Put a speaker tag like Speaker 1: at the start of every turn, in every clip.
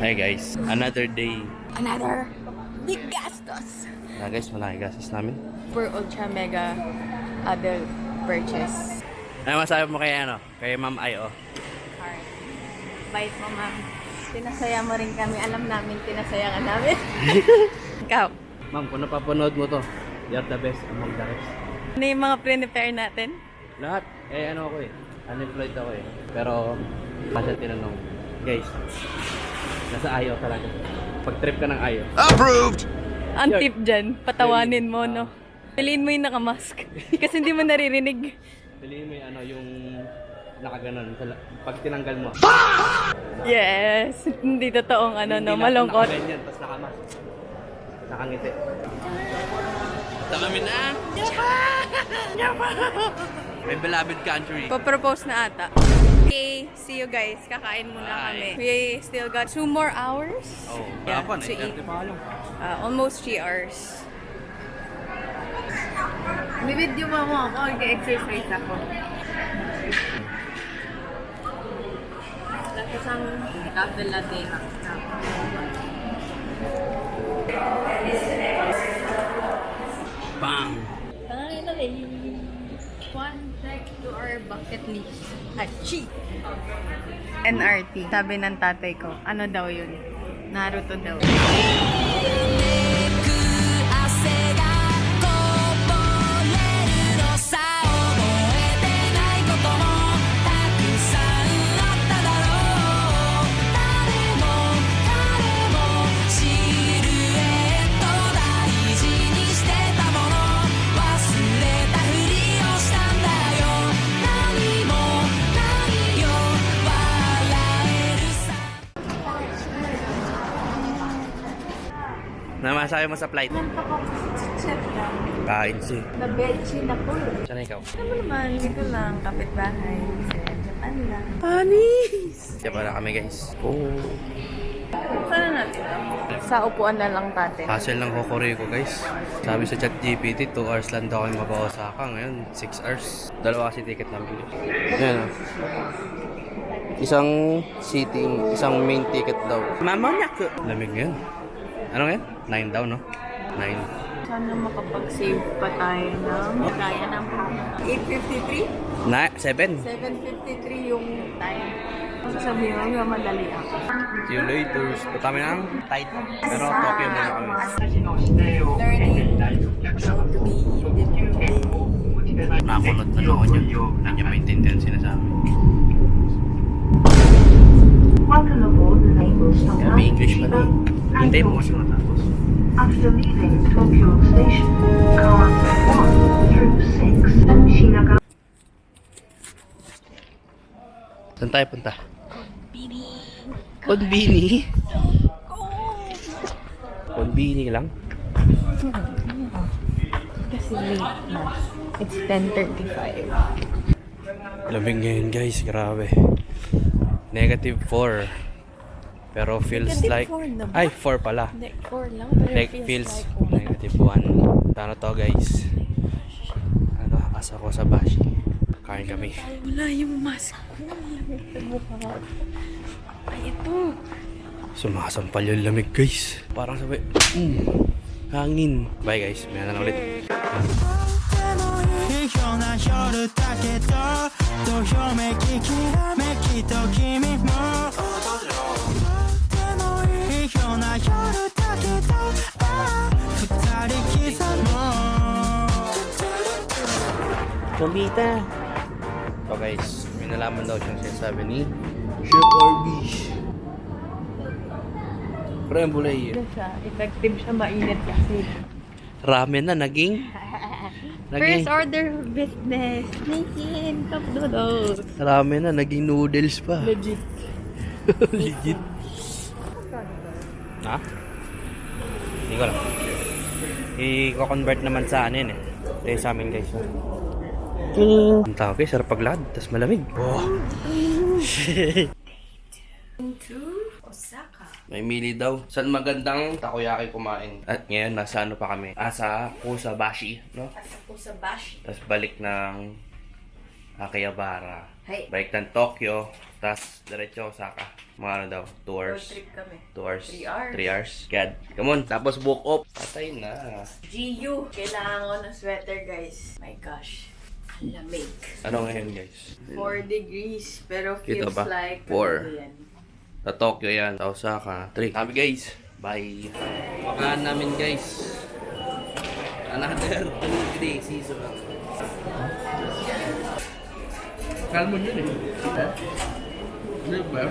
Speaker 1: Hi guys, another day.
Speaker 2: Another big gastos
Speaker 1: Guys, malaki gastos namin.
Speaker 2: for ultra mega adult purchase.
Speaker 1: Ano masabi mo kay kay Ma'am Ayo?
Speaker 2: Alright. Bait mo, ma'am. Pinasaya mo rin kami. Alam namin, pinasaya ka namin. Ikaw,
Speaker 1: Ma'am, kung napapanood mo to, you're the best among the rest.
Speaker 2: ano yung mga prepare natin?
Speaker 1: Lahat, ako unemployed ako Pero, kasi tinanong, guys, nasa Ayo talaga. Pag trip ka ng Ayo.
Speaker 3: Approved!
Speaker 2: Ang tip dyan, patawanin mo, no? Piliin mo yung nakamask. Kasi hindi mo naririnig.
Speaker 1: Piliin mo yung nakaganon. Pag tinanggal mo.
Speaker 2: Yes! Hindi totoong malungkot.
Speaker 1: Nakaganyan, tapos nakamask. Nakangiti. Ito kami na. My beloved country.
Speaker 2: Pa-propose na ata. Okay, see you guys. Kakain muna kami. We still got 2 more hours.
Speaker 1: Oh,
Speaker 2: Yeah,
Speaker 1: hapon
Speaker 2: to eat.
Speaker 1: pa lang.
Speaker 2: Almost 3 hours. Bibidyo mo ako. Mag-exercise ako. Tapos ang cafe latte na.
Speaker 1: Bang!
Speaker 2: Finally! One check to our bucket list. Achi! NRT. Sabi ng tatay ko, ano daw yun? Naruto daw.
Speaker 1: Namasabi mo sa flight? Kain si.
Speaker 2: Na-bedsheet na po.
Speaker 1: Saan ikaw?
Speaker 2: Ano naman, dito lang, kapitbahay. Sa Japan lang.
Speaker 1: Panis! Diyan pala kami guys. Oh.
Speaker 2: Sana natin? Sa upuan na lang tate.
Speaker 1: Hassle ng Hokoriko guys. Sabi sa ChatGPT, 2 hours lang daw kami mag-Osaka. Ngayon, 6 hours. Dalawa kasi ticket namin. Ayan o. Isang seating, isang main ticket daw. Mamanyak! Lamig ngayon. Ano ngayon? 9 daw, no? 9.
Speaker 2: Sana makapag-save pa tayo ng kaya ng 8:53?
Speaker 1: 7.
Speaker 2: 7:53 yung time. Sasabihin mo yung madali ako.
Speaker 1: See you later. Punta kami ng tight. Pero Tokyo muna kami.
Speaker 2: Learning how to be independent.
Speaker 1: Nakakulot na ako niya. Hindi niya maintindihan sinasabi.
Speaker 4: Welcome aboard the Naval Stop
Speaker 1: Kaya may English pa rin. Hindi mo kasi matapos.
Speaker 4: After leaving Tokyo Station, cars 1 through 6 and Shinaga.
Speaker 1: Saan tayo punta? Konbini. Konbini lang?
Speaker 2: Kasi late na. It's 10:35.
Speaker 1: Lamig ngayon guys, grabe. -4. Pero feels
Speaker 2: Negative
Speaker 1: like...
Speaker 2: 4 na ba?
Speaker 1: Ay, 4 pala.
Speaker 2: Hindi, 4 lang. Pero
Speaker 1: Like, feels -1. Paano to guys? Asa ko sa Bashi. Kain kami.
Speaker 2: Wala yung mask ko. Lamig sa mukha. Ay, ito.
Speaker 1: Sumasampal yung lamig guys. Parang sabay, hangin. Bye guys, may na lang ulit. Kumita! So guys, may nalaman daw siyang sinasabi ni Chef Orbish. Creme brulee.
Speaker 2: Ito siya. Effective siya. Mainit kasi.
Speaker 1: Ramen na naging
Speaker 2: First order of business. Nisin. Cup noodles.
Speaker 1: ramen na naging noodles pa.
Speaker 2: Legit.
Speaker 1: Legit. Ha? Hindi ko alam. I-convert naman sa ano yun eh. Ito sa amin guys. Ang tao guys, sarap paglad. Tapos malamig. Oh.
Speaker 2: To Osaka.
Speaker 1: May mili daw. Saan magandang takoyaki kumain? At ngayon, nasa ano pa kami? Sa Kusabashi, no?
Speaker 2: Kusabashi.
Speaker 1: Tapos balik ng Akihabara.
Speaker 2: Hey.
Speaker 1: Balik ng Tokyo. Tapos diretso Osaka. Mga ano daw, 2 hours.
Speaker 2: Road trip kami.
Speaker 1: 2 hours.
Speaker 2: 3 hours.
Speaker 1: 3 hours. God. Come on. Tapos book off. Patay na.
Speaker 2: GU. Kailangan ko ng sweater, guys. My gosh. Ang lamig.
Speaker 1: Ano ngayon, guys?
Speaker 2: 4 degrees. Pero
Speaker 1: Kita
Speaker 2: feels
Speaker 1: ba?
Speaker 2: like...
Speaker 1: 4.
Speaker 2: ano yan?
Speaker 1: Sa Tokyo yan. Sa Osaka. 3. Sabi guys. Bye. Pakahan namin guys. Another 2-day season. Kalmon yun eh. Ano ba?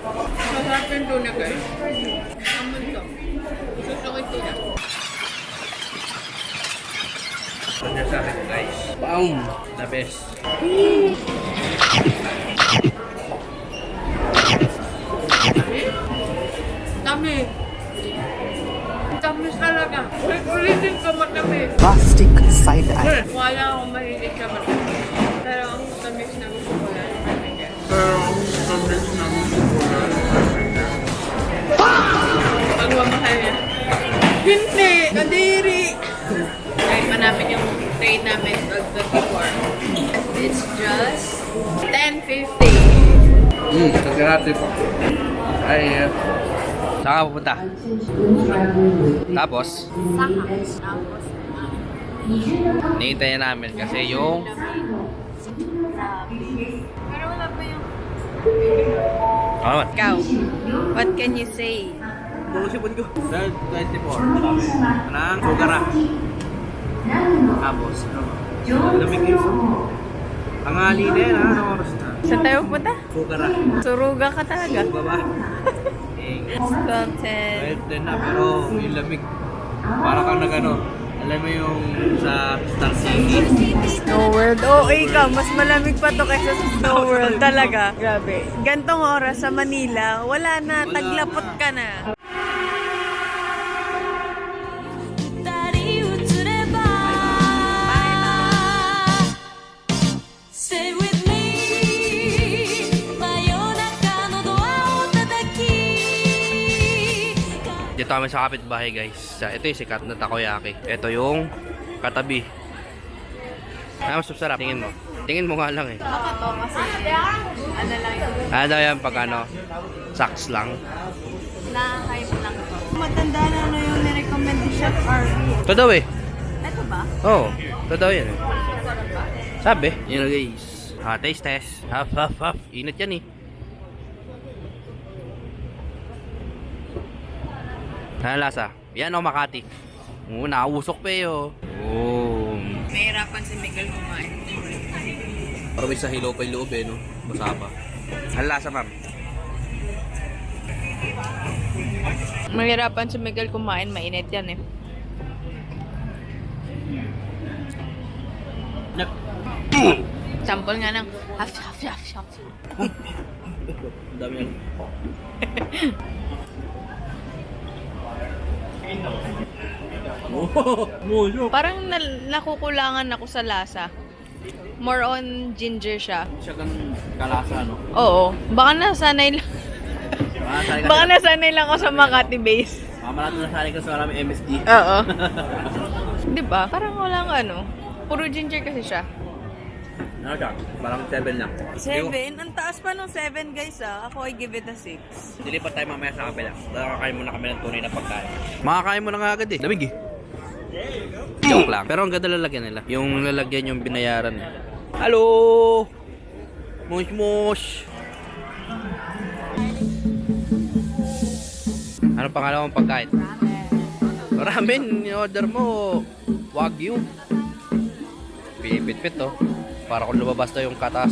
Speaker 2: Masarap yung tuna, guys. Amon to. Gusto ko yung tuna.
Speaker 1: Ano sa akin guys? Boom! The best.
Speaker 2: Dami. Tamis talaga. Ulitin ko matami.
Speaker 3: Plastic side eye.
Speaker 2: Wala akong mahilig sa matami. Pero ang tamis ng chocolate. Pagmamahal niya. Hindi! Kadiri! Kahit pa namin yung train namin pag 24. It's just 10:50.
Speaker 1: Nagkarate po. Ay, saan ka pupunta? Tapos,
Speaker 2: Saka. Tapos,
Speaker 1: nihintayin namin kasi yung...
Speaker 2: pero wala pa yung...
Speaker 1: Ano naman?
Speaker 2: Ikaw, what can you say?
Speaker 1: Bulusipon ko. 24. Anong sugara? Tapos, ano ba? Lamig kayo. Ang ali na yan, ha? Anong oras na?
Speaker 2: Saan tayo punta?
Speaker 1: Sugara.
Speaker 2: Suruga ka talaga.
Speaker 1: Suga ba?
Speaker 2: Content.
Speaker 1: 12 na, pero yung lamig. Para kang nagano. Alam mo yung sa Star City.
Speaker 2: Snow World. Oo, ikaw. Mas malamig pa to kaysa sa Snow World. Talaga. Grabe. Gantong oras sa Manila, wala na. Taglapot ka na.
Speaker 5: Stay with me 真夜中のドアを叩き
Speaker 1: Dito kami sa kapitbahay guys. Ito yung sikat na takoyaki. Ito yung katabi. Mas masarap. Tingin mo. Tingin mo nga lang eh.
Speaker 2: Baka to kasi ano lang yun.
Speaker 1: Ano yan pag ano? Saks lang.
Speaker 2: Na-hype lang to. Matanda na ano yung nirecommend ni Chef RV.
Speaker 1: Ito daw eh.
Speaker 2: Ito ba?
Speaker 1: Oo. Ito daw yan eh.
Speaker 2: Sarap ba?
Speaker 1: Sabi. Yun na guys. Taste test. Huff, huff, huff. Init yan eh. Ano lasa? Yan o Makati. Oo, nakausok pa eh oh. Oo.
Speaker 2: Nahirapan si Miguel kumain.
Speaker 1: Parang may sa hilo pa yung loob eh no. Basa pa. Ano lasa ma'am?
Speaker 2: Mahirapan si Miguel kumain, mainit yan eh. Sample nga ng half.
Speaker 1: Ang dami yan.
Speaker 2: Parang nakukulangan ako sa lasa. More on ginger siya.
Speaker 1: Siya ganun kalasa no?
Speaker 2: Oo. Baka nasanay lang. Baka nasanay lang ako sa Makati base.
Speaker 1: Mamalato na sali ka sa maraming MSD.
Speaker 2: Oo. Di ba? Parang walang ano. Puro ginger kasi siya.
Speaker 1: Ano siya? Parang 7 lang.
Speaker 2: 7? Ang taas pa ng 7 guys ah. Ako I give it a 6.
Speaker 1: Dilipat tayo mamaya sa kapila. Nakakain muna kami ng tunay na pagkain. Makakain mo na nga agad eh. Lamig eh. Joke lang. Pero ang ganda lalagyan nila. Yung lalagyan yung binayaran. Hello! Mush! Ano pangalawang pagkain? Ramen. Ni-order mo. Wagyu. Pipit-pit oh. Para kung lumabas na yung katas.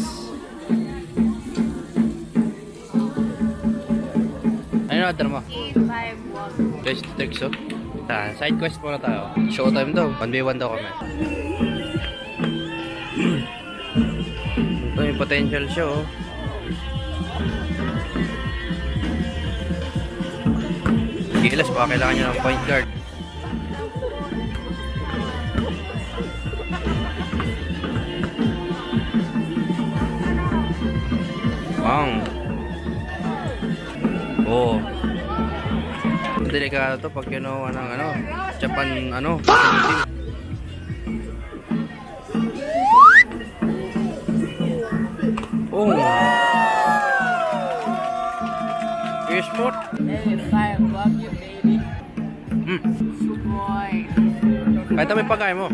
Speaker 1: Ano order mo?
Speaker 2: 5
Speaker 1: Quest text oh. Side quest muna tayo. Showtime daw. 1v1 daw kami. Ito yung potential show. Gilas baka kailangan nyo ng point guard. Bang. Oh. Delikado to pag kinuha ng ano, Japan ano, team. Oh. Airport.
Speaker 2: I love you, baby. Boy.
Speaker 1: Kahit may pagkain mo.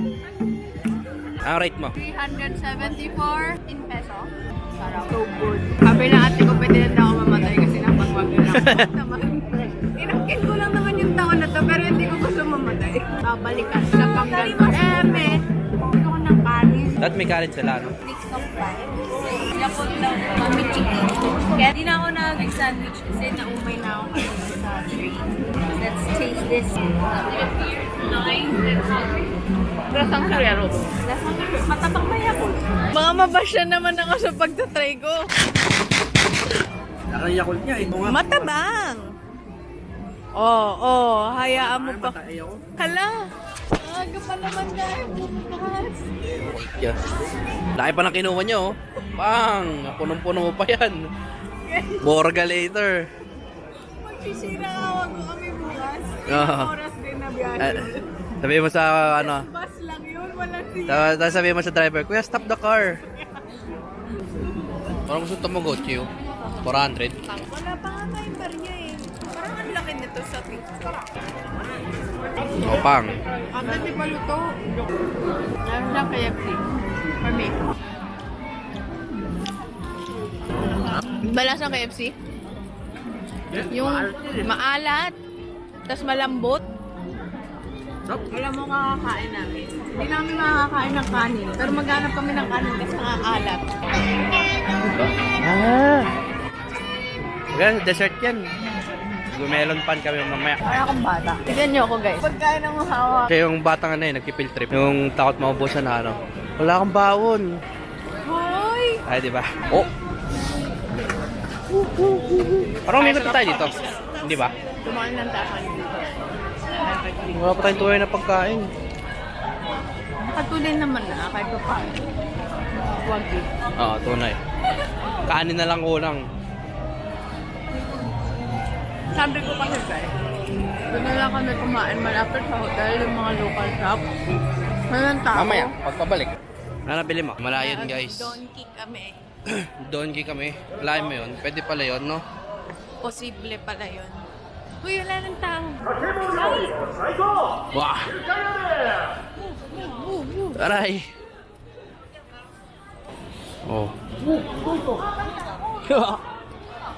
Speaker 1: Ang rate mo.
Speaker 2: 374 in peso. Sarap. So good. Sabi na ate ko, pwede na ako mamatay kasi napagwag na naman. Inangkin ko lang naman yung taon na to, pero hindi ko gusto mamatay. Babalikan sa Pangasinan. Gusto ko ng kanin.
Speaker 1: Dapat may kanin sila, no?
Speaker 2: Mix of fries. Lapot lang. Mami chicken. Kaya di na ako nag-sandwich kasi naumay na ako sa tree. Let's taste this. Lasang sarero. Lasang sarero. Matabang ba ako? Mga mabasya naman ako sa pagtatry ko.
Speaker 1: Nakayakult niya eh.
Speaker 2: Matabang! Oo, hayaan mo pa. Hala! Aga pa naman dahil bukas.
Speaker 1: Yeah. Laki pa na kinuha niya, oh. Bang! Punong-puno pa yan. Borga later.
Speaker 2: Magsisira awag ko kami bukas.
Speaker 1: Oo.
Speaker 2: Oras din na biyahe.
Speaker 1: Sabi mo sa ano,
Speaker 2: Bus lang yun, walang siya.
Speaker 1: tapos sabi mo sa driver, Kuya, stop the car. Parang gusto tumagot, Chiyo. 400.
Speaker 2: Wala pa nga tayong barya eh. Parang ang laki nito sa picture.
Speaker 1: O, pang.
Speaker 2: Ang dami pa luto. Meron lang KFC. For me. Balas ng KFC? Yung maalat. Tapos malambot. Wala mo kakakain namin. Hindi namin makakain ng kanin. Pero maghanap kami ng kanin kasi nakakalat.
Speaker 1: Okay, dessert yan. Gumelon pan kami mamaya.
Speaker 2: Kaya akong bata. Tignan niyo ako guys. Pagkain ng hawa.
Speaker 1: Kaya yung batang ano eh, nagpipill trip. Yung takot maubusan na ano. Wala kang baon.
Speaker 2: Hoy!
Speaker 1: Ay, di ba? Oh! Parang may tayo dito. Hindi ba?
Speaker 2: Tumakan ng takan dito.
Speaker 1: Wala pa tayong tuloy na pagkain.
Speaker 2: Nakatulin naman na kahit pa paano. Wag eh.
Speaker 1: Oo, tunay. Kanin na lang kulang.
Speaker 2: Sabi ko kasi guys, doon na lang kami kumain malapit sa hotel, yung mga local shop. Walang tao.
Speaker 1: Mamaya, pagpabalik. Ano nabili mo? Malayon guys.
Speaker 2: Donkey kami.
Speaker 1: Donkey kami. Malayo mo yun. Pwede pala yun, no?
Speaker 2: Posible pala yun. Uy, wala ng tao.
Speaker 1: Wah! Aray! Oh.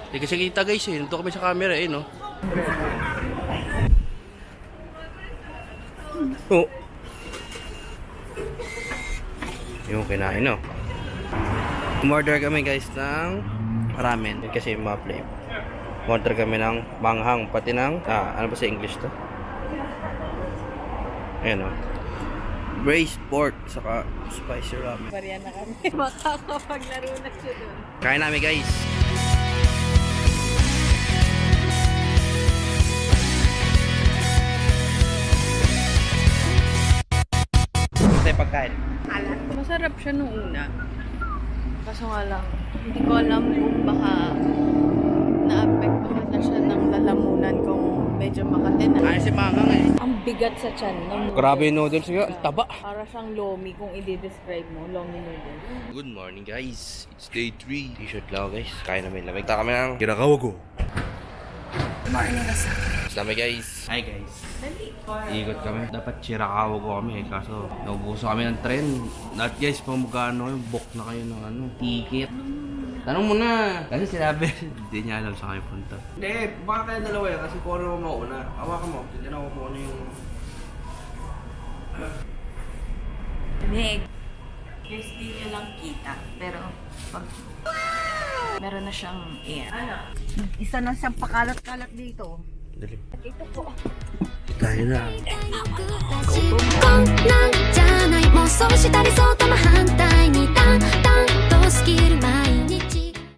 Speaker 1: Hindi kasi kita guys eh. Nandito kami sa camera eh, no? Oh. Yung kinain, no? Umorder kami guys ng ramen. Yun kasi yung mga flavor. Umorder kami ng manghang. Pati ng, ano ba sa English to? Ayan, no? Braised pork, saka spicy ramen.
Speaker 2: Barya na kami. Makakapaglaro na siya doon.
Speaker 1: Kain namin guys. Ito yung pagkain.
Speaker 2: Alat. Masarap siya nung una. Kaso nga lang, hindi ko alam kung baka naapektuhan na siya ng lalamunan kung medyo makate na.
Speaker 1: Ay, si Mangang eh.
Speaker 2: Ang bigat sa tiyan ng noodles.
Speaker 1: Grabe yung noodles nga. Taba.
Speaker 2: Para siyang lomi kung i-describe mo. Lomi noodles.
Speaker 1: Good morning guys. It's day 3. T-shirt lang guys. Kain namin lamig. Taka kami ng Kirakawago. Dami guys. Hi guys. Ikot kami. Dapat Kirakawago kami eh. Kaso naubuso kami ng tren. At guys, pang magkano yung book na kayo ng ano, ticket. Tanong mo na. Kasi sinabi, hindi niya alam sa kayo punta. Hindi, baka tayo dalawa yan. Kasi kung ano mo mauna. Hawakan mo. Hindi na ako kung ano yung...
Speaker 2: Meg. Guys, di nyo lang kita. Pero, pag... Meron na siyang air. Ano? Isa na siyang pakalat-kalat dito.
Speaker 1: Dali.
Speaker 2: Ito po.
Speaker 1: Tayo na.
Speaker 5: こんなんじゃない妄想したり想